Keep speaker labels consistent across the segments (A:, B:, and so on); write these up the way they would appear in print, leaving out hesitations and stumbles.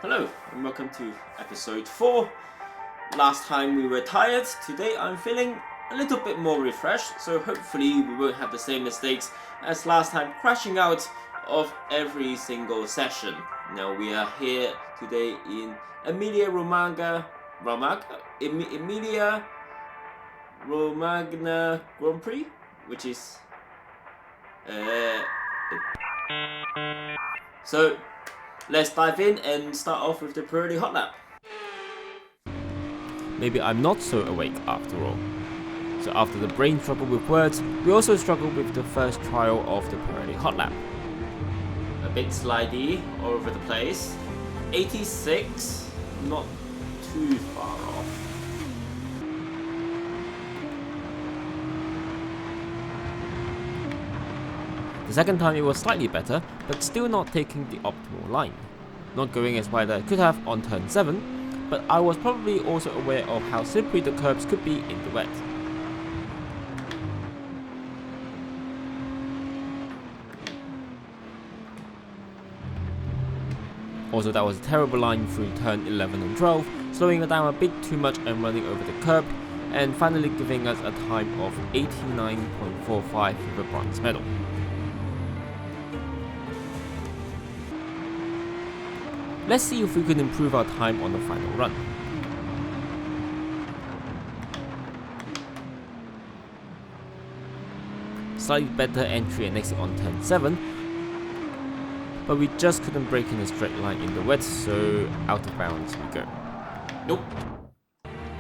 A: Hello and welcome to episode 4. Last time we were tired, today I'm feeling a little bit more refreshed, so hopefully we won't have the same mistakes as last time, crashing out of every single session. Now we are here today in Emilia Romagna Grand Prix, which is so let's dive in and start off with the Perrerli hot lap.
B: Maybe I'm not so awake after all. So after the brain struggle with words, we also struggled with the first trial of the Perrerli hot lap.
A: A bit slidey all over the place. 86, not too far off.
B: The second time it was slightly better, but still not taking the optimal line. Not going as wide as I could have on turn 7, but I was probably also aware of how slippery the curbs could be in the wet. Also, that was a terrible line through turn 11 and 12, slowing it down a bit too much and running over the curb, and finally giving us a time of 89.45 with a bronze medal. Let's see if we can improve our time on the final run. Slightly better entry and exit on turn 7, but we just couldn't break in a straight line in the wet, so out of bounds we go.
A: Nope.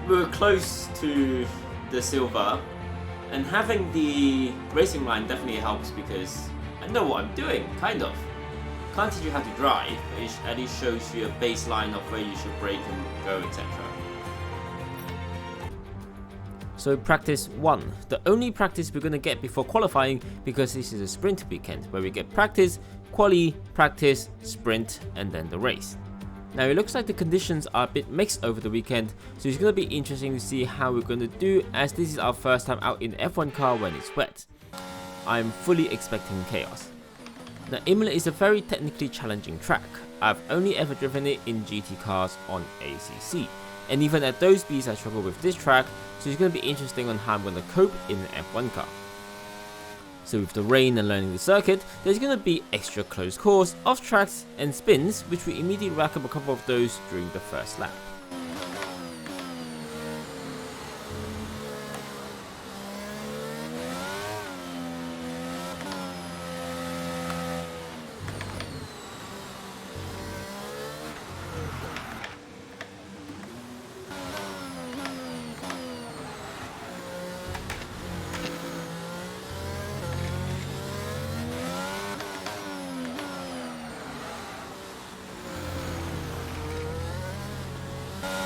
A: We were close to the silver, and having the racing line definitely helps because I know what I'm doing, kind of. Can't teach you how to drive, but it at least shows you a baseline of where you should brake and go, etc.
B: So practice 1, the only practice we're going to get before qualifying, because this is a sprint weekend where we get practice, quali, practice, sprint, and then the race. Now it looks like the conditions are a bit mixed over the weekend, so it's going to be interesting to see how we're going to do, as this is our first time out in an F1 car when it's wet. I'm fully expecting chaos. Now Imola is a very technically challenging track. I've only ever driven it in GT cars on ACC, and even at those speeds I struggle with this track, so it's going to be interesting on how I'm going to cope in an F1 car. So with the rain and learning the circuit, there's going to be extra close calls, off tracks and spins, which we immediately rack up a couple of those during the first lap.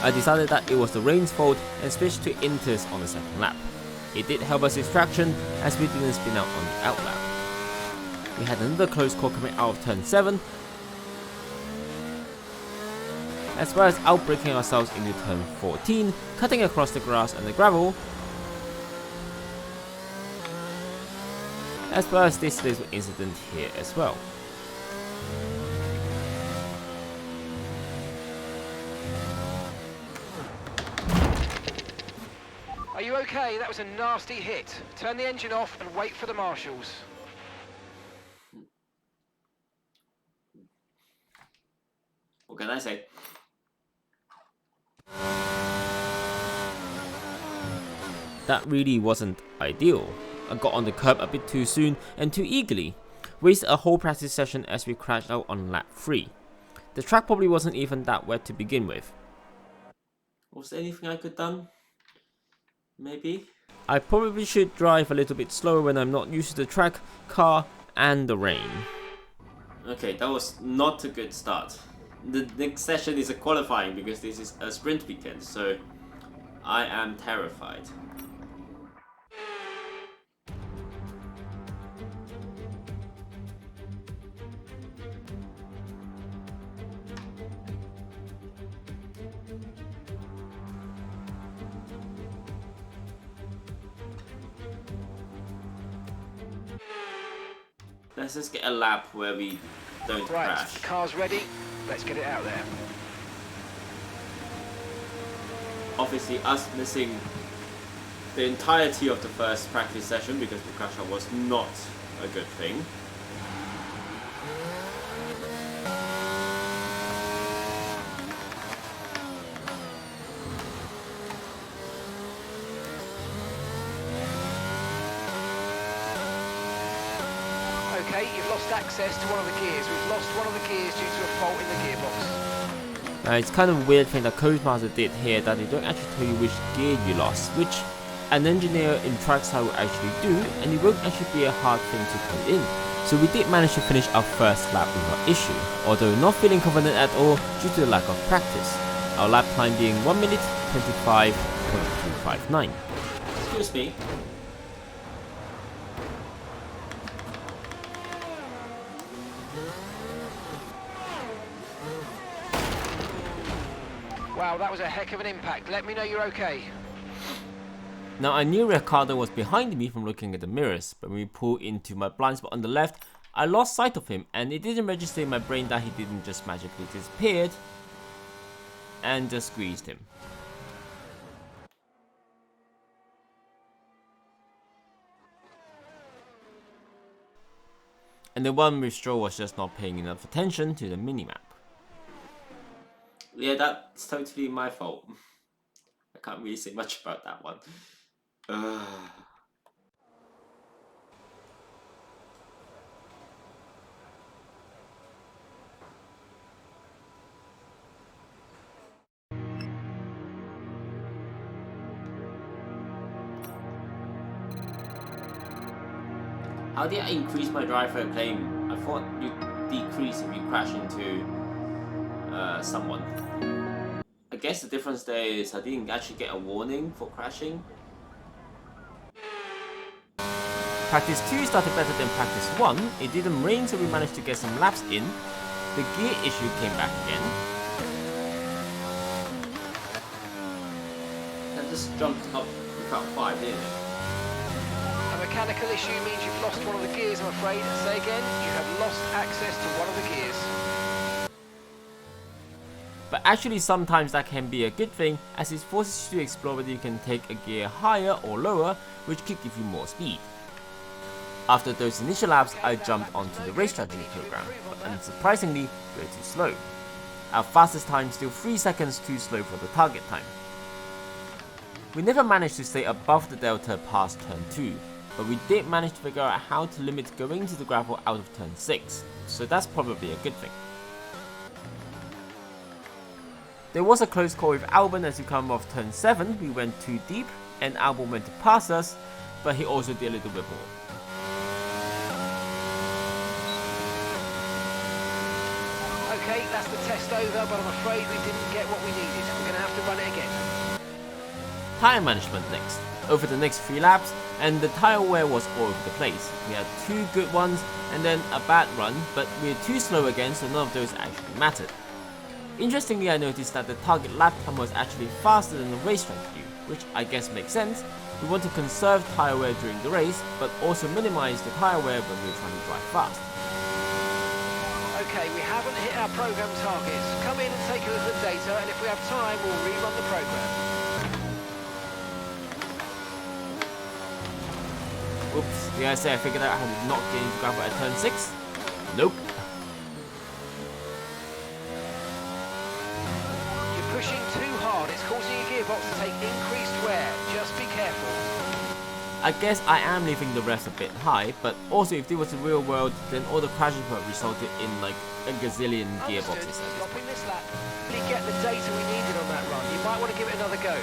B: I decided that it was the rain's fault and switched to inters on the second lap. It did help us with traction as we didn't spin out on the out lap. We had another close call coming out of turn 7, as well as outbraking ourselves into turn 14, cutting across the grass and the gravel, as well as this little incident here as well.
C: Are you okay? That was a nasty hit. Turn the engine off and wait for the marshals.
A: What can I say?
B: That really wasn't ideal. I got on the curb a bit too soon and too eagerly. Wasted a whole practice session as we crashed out on lap 3. The track probably wasn't even that wet to begin with.
A: Was there anything I could have done? Maybe?
B: I probably should drive a little bit slower when I'm not used to the track, car, and the rain.
A: Okay, that was not a good start. The next session is a qualifying because this is a sprint weekend, so I am terrified. Let's just get a lap where we don't
C: Right,
A: crash.
C: car's ready. Let's get it out there.
A: obviously us missing the entirety of the first practice session because the crash out was not a good thing.
C: Okay, you've lost access to one of the gears. We've lost one of the gears due to a fault in the gearbox.
B: Now it's kind of a weird thing that Codemaster did here, that they don't actually tell you which gear you lost, which an engineer in trackside will actually do, and it won't actually be a hard thing to code in. So we did manage to finish our first lap without issue, although not feeling confident at all due to the lack of practice. Our lap time being 1 minute 25.259.
A: Excuse me.
C: Wow, that was a heck of an impact. Let me know you're okay.
B: Now I knew Ricardo was behind me from looking at the mirrors, but when we pulled into my blind spot on the left, I lost sight of him, and it didn't register in my brain that he didn't just magically disappear and just squeezed him. And the one with Stroll was just not paying enough attention to the minimap.
A: Yeah, that's totally my fault. I can't really say much about that one. How did I increase my driver claim? I thought you decrease if you crash into someone. I guess the difference there is I didn't actually get a warning for crashing.
B: Practice 2 started better than practice 1. It didn't rain, so we managed to get some laps in. The gear issue came back again.
A: That just jumped up without 5, didn't it?
C: A mechanical issue means you've lost one of the gears, I'm afraid. Say again, you have lost access to one of the gears.
B: But actually sometimes that can be a good thing, as it forces you to explore whether you can take a gear higher or lower, which could give you more speed. After those initial laps, I jumped onto the race strategy program, but unsurprisingly, we're too slow. Our fastest time still 3 seconds too slow for the target time. We never managed to stay above the delta past turn 2, but we did manage to figure out how to limit going to the gravel out of turn 6, so that's probably a good thing. There was a close call with Albon as we come off turn 7, we went too deep and Albon went to pass us, but he also did a little bit more.
C: Okay, that's the test over, but I'm afraid we didn't get what we needed. We're going to have to run it again.
B: Tyre management next. Over the next 3 laps, and the tyre wear was all over the place. We had 2 good ones and then a bad run, but we were too slow again, so none of those actually mattered. Interestingly, I noticed that the target lap time was actually faster than the racetrack view, which I guess makes sense. We want to conserve tyre wear during the race, but also minimize the tyre wear when we're trying to drive fast.
C: Okay, we haven't hit our program targets. Come in and take a look at the data, and if we have time, we'll rerun the program.
B: Oops, did I say I figured out how to not get into gravel at turn 6? Nope.
C: You're pushing too hard. It's causing your gearbox to take increased wear. Just be careful.
B: I guess I am leaving the rest a bit high, but also if this was the real world, then all the crashes would have resulted in like a gazillion gearboxes.
C: Stopping this lap. We didn't get the data we needed on that run. You might want to give it another go.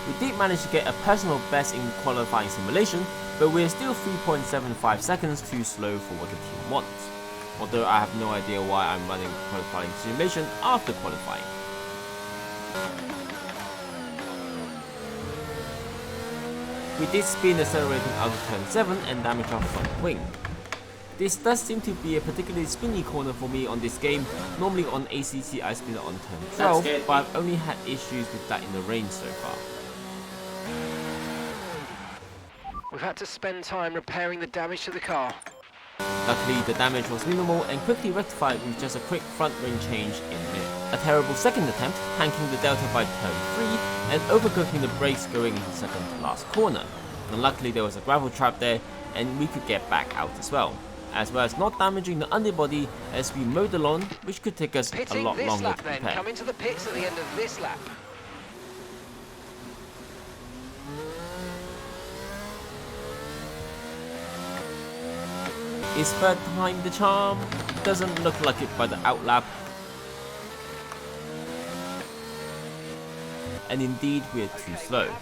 B: We did manage to get a personal best in qualifying simulation, but we're still 3.75 seconds too slow for what the team wants. Although I have no idea why I'm running qualifying simulation after qualifying. We did spin accelerating out of turn 7 and damage our front wing. This does seem to be a particularly spinny corner for me on this game. Normally on ACC I spin it on turn 12, but I've only had issues with that in the rain so far.
C: We've had to spend time repairing the damage to the car.
B: Luckily, the damage was minimal and quickly rectified with just a quick front wing change in mid. A terrible second attempt, tanking the Delta by turn 3 and overcooking the brakes going into second to last corner. And luckily there was a gravel trap there and we could get back out as well as not damaging the underbody as we mowed along, which could take us a lot longer to prepare.
C: Come into the pits at the end of this lap.
B: Is third time the charm? Doesn't look like it by the outlap. And indeed we're too slow.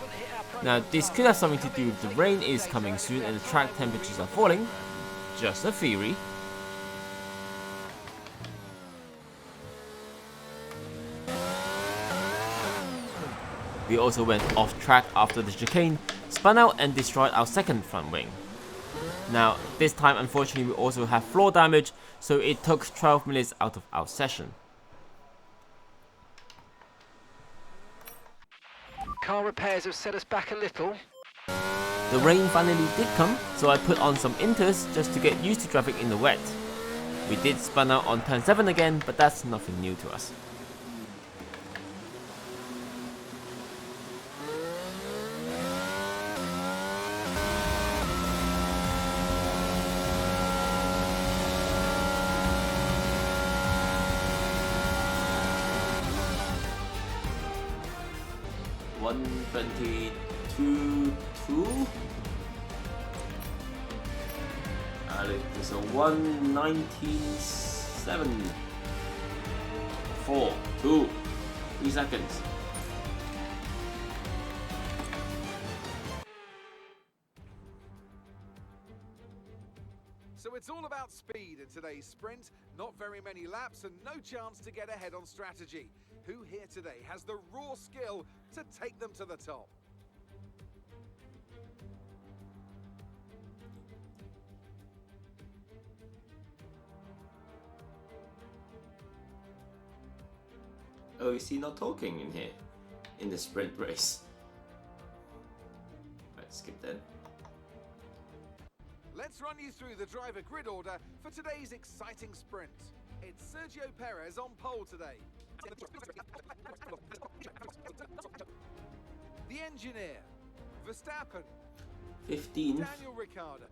B: Now this could have something to do with the rain is coming soon and the track temperatures are falling. Just a theory. We also went off track after the chicane, spun out and destroyed our second front wing. Now, this time unfortunately we also have floor damage, so it took 12 minutes out of our session.
C: Car repairs have set us back a little.
B: The rain finally did come, so I put on some inters just to get used to traffic in the wet. We did spun out on turn 7 again, but that's nothing new to us.
A: F12022 There's a 1:19.7. 4, 2, 3 seconds.
D: So it's all about speed in today's sprint. Not very many laps and no chance to get ahead on strategy. Who here today has the raw skill to take them to the top?
A: Oh, is he not talking in here? In the sprint race? Right, skip then.
D: Let's run you through the driver grid order for today's exciting sprint. It's Sergio Perez on pole today. The engineer, Verstappen.
A: 15th.
D: Daniel Ricciardo.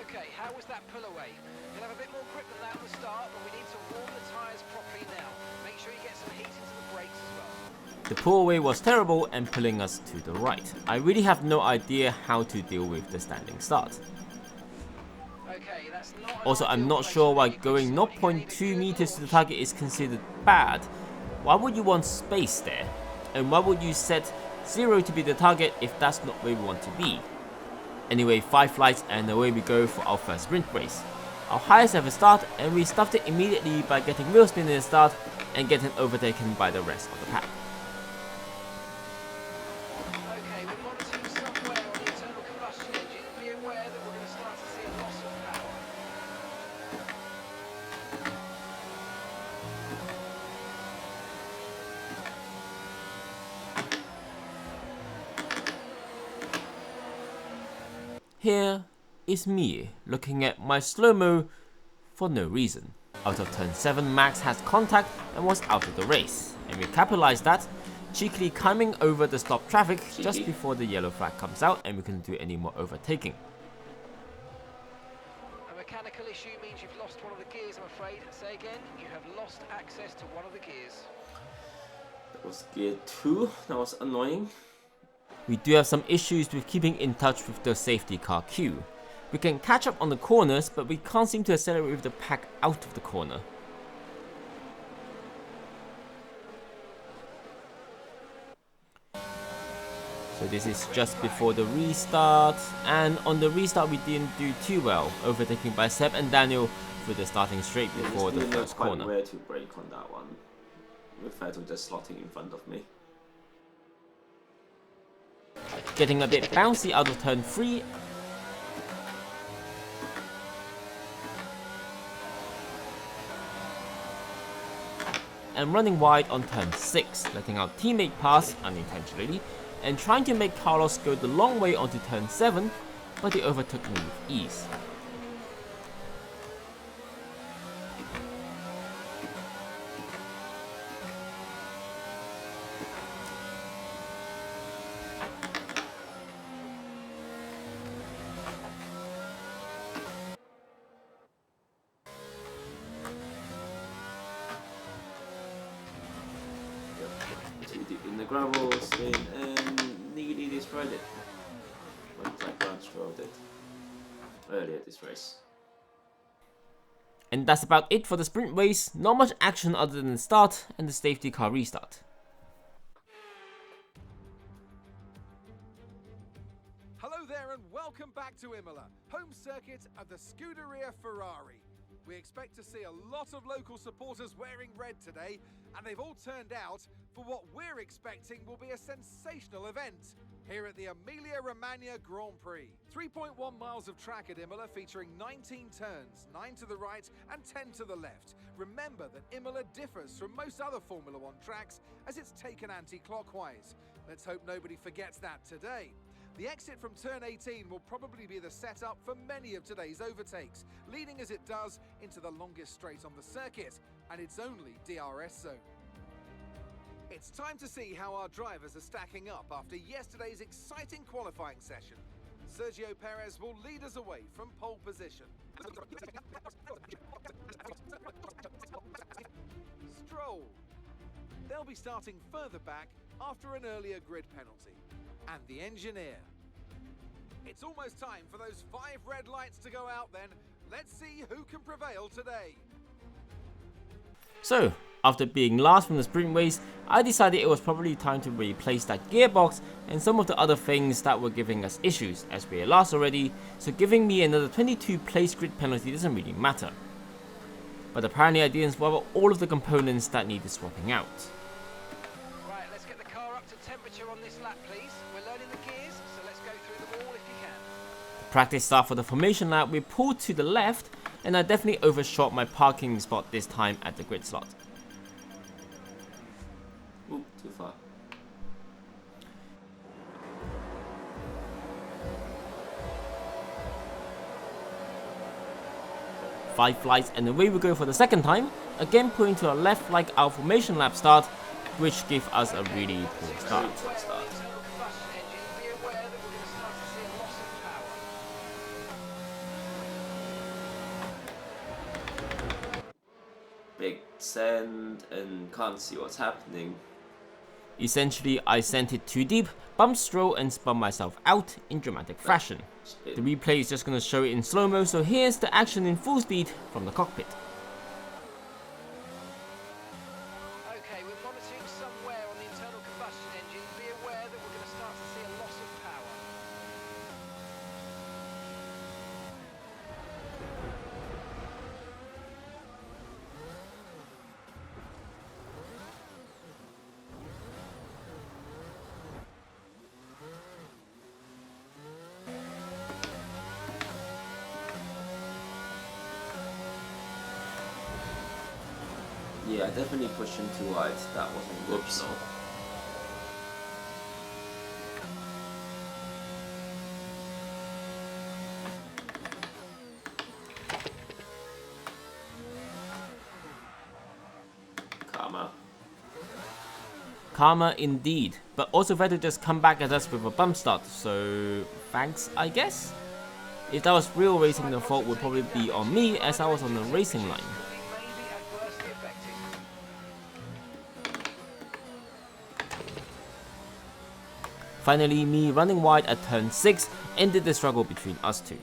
C: Okay, how was that pull away? You'll have a bit more grip than that at the start, but we need to warm the tyres properly now. Make sure you get some heat into the brakes as well.
B: The pull away was terrible and pulling us to the right. I really have no idea how to deal with the standing start.
C: Okay, that's not
B: Also, I'm not sure why going 0.2 meters to the target is considered bad. Why would you want space there? And why would you set 0 to be the target if that's not where we want to be? Anyway, 5 flights and away we go for our first sprint race. Our highest ever start, and we stuffed it immediately by getting wheel spin in the start and getting overtaken by the rest of the pack.
C: Okay, we've gone to somewhere on the internal combustion engine. Be aware that we're going to start to see a loss of power.
B: Here is me looking at my slow-mo for no reason. Out of turn 7, Max has contact and was out of the race, and we capitalized that, cheekily climbing over the stop traffic just before the yellow flag comes out and we couldn't do any more overtaking.
C: A mechanical issue means you've lost one of the gears, I'm afraid. Say again, you have lost access to one of the gears.
A: That was gear 2. That was annoying.
B: We do have some issues with keeping in touch with the safety car queue. We can catch up on the corners, but we can't seem to accelerate with the pack out of the corner. So this is just before the restart, and on the restart we didn't do too well, overtaking by Seb and Daniel through the starting straight before the first corner.
A: Where to brake on that one, with Vettel just slotting in front of me.
B: Getting a bit bouncy out of turn 3. and running wide on turn 6, letting our teammate pass unintentionally and trying to make Carlos go the long way onto turn 7, but he overtook me with ease.
A: Too deep in the gravel, spin, and nearly destroyed it. Like Brown Stroll did earlier this race.
B: And that's about it for the sprint race. Not much action other than the start and the safety car restart.
D: Hello there and welcome back to Imola, home circuit of the Scuderia Ferrari. We expect to see a lot of local supporters wearing red today, and they've all turned out for what we're expecting will be a sensational event here at the Emilia-Romagna Grand Prix. 3.1 miles of track at Imola featuring 19 turns, 9 to the right and 10 to the left. Remember that Imola differs from most other Formula One tracks as it's taken anti-clockwise. Let's hope nobody forgets that today. The exit from turn 18 will probably be the setup for many of today's overtakes, leading as it does into the longest straight on the circuit, and its only DRS zone. It's time to see how our drivers are stacking up after yesterday's exciting qualifying session. Sergio Perez will lead us away from pole position. Stroll. They'll be starting further back after an earlier grid penalty. And the engineer. It's almost time for those 5 red lights to go out then. Let's see who can prevail today.
B: So, after being last from the sprint race, I decided it was probably time to replace that gearbox and some of the other things that were giving us issues, as we are last already, so giving me another 22 place grid penalty doesn't really matter. But apparently I didn't swap out all of the components that needed swapping out.
C: Right, let's get the car up to temperature on this lap, please. We're learning the gears, so let's go through them all if you can.
B: Practice start for the formation lap, we pulled to the left, and I definitely overshot my parking spot this time at the grid slot.
A: Ooh, too far.
B: Five flights and away we go for the second time, again pulling to the left like our formation lap start, which gave us a really poor start.
A: Good start.
C: Internal combustion engine, be aware that we're going to start to see a loss of power.
A: Big send and can't see what's happening.
B: Essentially, I sent it too deep, bumped Stroll and spun myself out in dramatic fashion. The replay is just going to show it in slow-mo, so here's the action in full speed from the cockpit.
C: Okay, we're monitoring some wear on the internal combustion engine. Be aware that we're going to start to see a loss of power.
A: Yeah, definitely pushed him too wide. That wasn't good.
B: Whoops.
A: No. Karma.
B: Karma indeed, but also Vettel just come back at us with a bump start, so thanks I guess? If that was real racing, the fault would probably be on me as I was on the racing line.
C: We may be adversely affected.
B: Finally, me running wide at turn 6 ended the struggle between us two.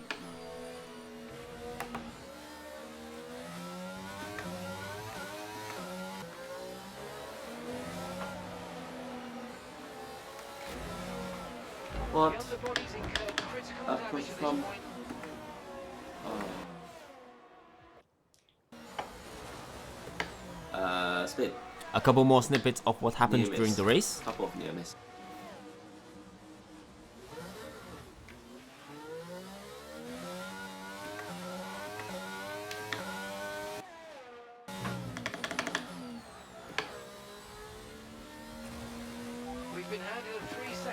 C: The
A: What?
C: underbodies incurred critical
A: Push
C: damage at this
A: from.
C: point.
A: Spin.
B: A couple more snippets of what happened
A: Near miss.
B: during the race.
A: Couple of near miss.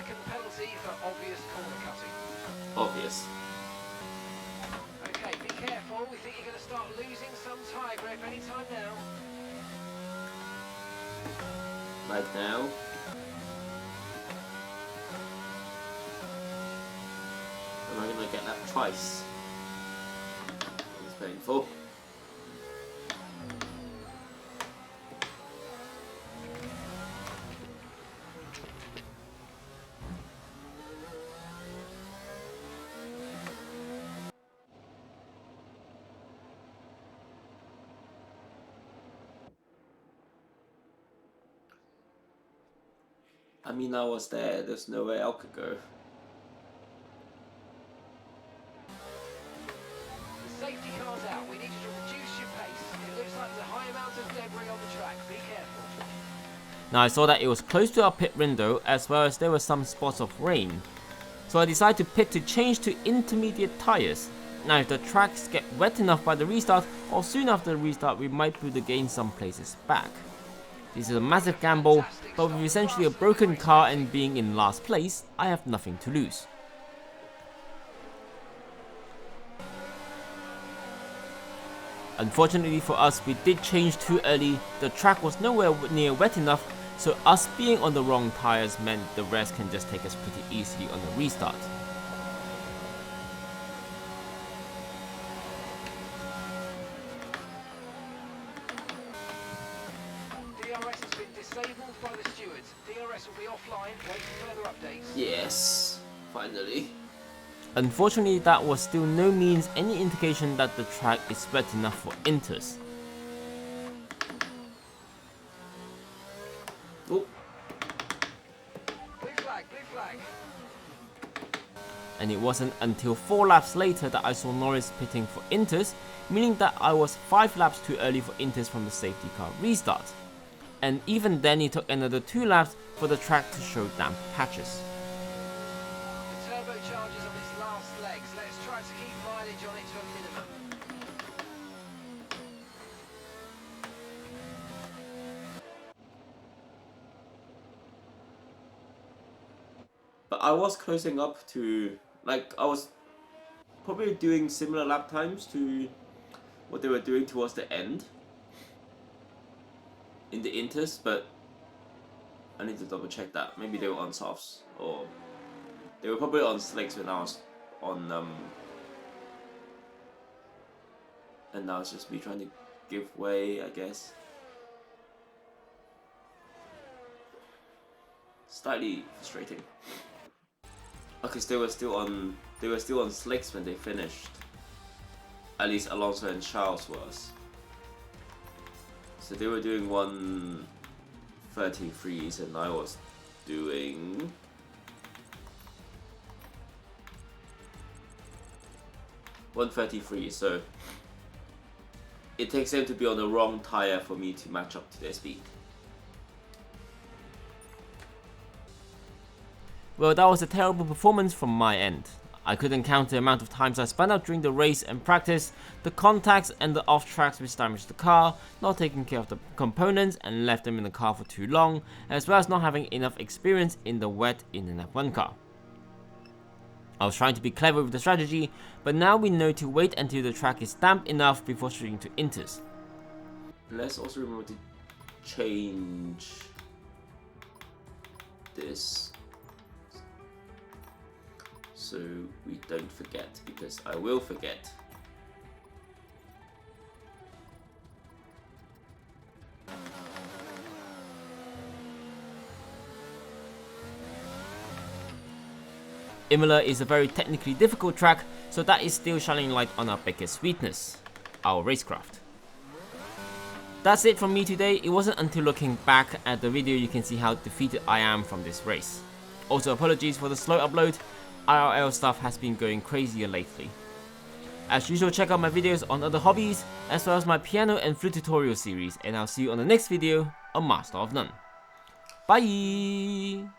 C: second penalty for obvious corner cutting.
A: Obvious.
C: Okay, be careful. We think you're going to start losing some tyre grip any time now.
A: Like now. Am I gonna get that twice? It's painful. I mean, I was there. There's no way I could go.
C: The safety car's out. We need you to reduce your pace. It looks like there's a high amount of debris on the track. Be careful.
B: Now I saw that it was close to our pit window as well as there were some spots of rain. So I decided to pit to change to intermediate tires. Now if the tracks get wet enough by the restart or soon after the restart, we might be able to gain some places back. This is a massive gamble, but with essentially a broken car and being in last place, I have nothing to lose. Unfortunately for us, we did change too early. The track was nowhere near wet enough, so us being on the wrong tires meant the rest can just take us pretty easily on the restart.
C: DRS has been disabled by the stewards. DRS will be offline. Wait for further updates.
A: Yes, finally.
B: Unfortunately, that was still no means any indication that the track is wet enough for inters.
A: Oh,
C: Blue flag, blue flag.
B: And it wasn't until 4 laps later that I saw Norris pitting for inters, meaning that I was 5 laps too early for inters from the safety car restart. And even then it took another 2 laps for the track to show damp patches.
C: The turbochargers on its last legs. Let's try to keep mileage on it to a minimum.
A: but I was closing up to, like, I was probably doing similar lap times to what they were doing towards the end in the inters, but I need to double check that. Maybe they were on softs, or they were probably on slicks when I was on and now it's just me trying to give way, I guess. Slightly frustrating. Because they were still on slicks when they finished. At least Alonso and Charles was. So they were doing 1:13.3s and I was doing 1:33, so it takes them to be on the wrong tire for me to match up to their speed.
B: Well, that was a terrible performance from my end. I couldn't count the amount of times I spun out during the race and practice, the contacts and the off tracks which damaged the car, not taking care of the components and left them in the car for too long, as well as not having enough experience in the wet in an F1 car. I was trying to be clever with the strategy, but now we know to wait until the track is damp enough before switching to inters.
A: Let's also remember to change this so we don't forget, because I will forget.
B: Imola is a very technically difficult track, so that is still shining light on our biggest weakness, our racecraft. That's it from me today. It wasn't until looking back at the video you can see how defeated I am from this race. Also apologies for the slow upload, IRL stuff has been going crazier lately. As usual, check out my videos on other hobbies, as well as my piano and flute tutorial series, and I'll see you on the next video on Master of None. Bye!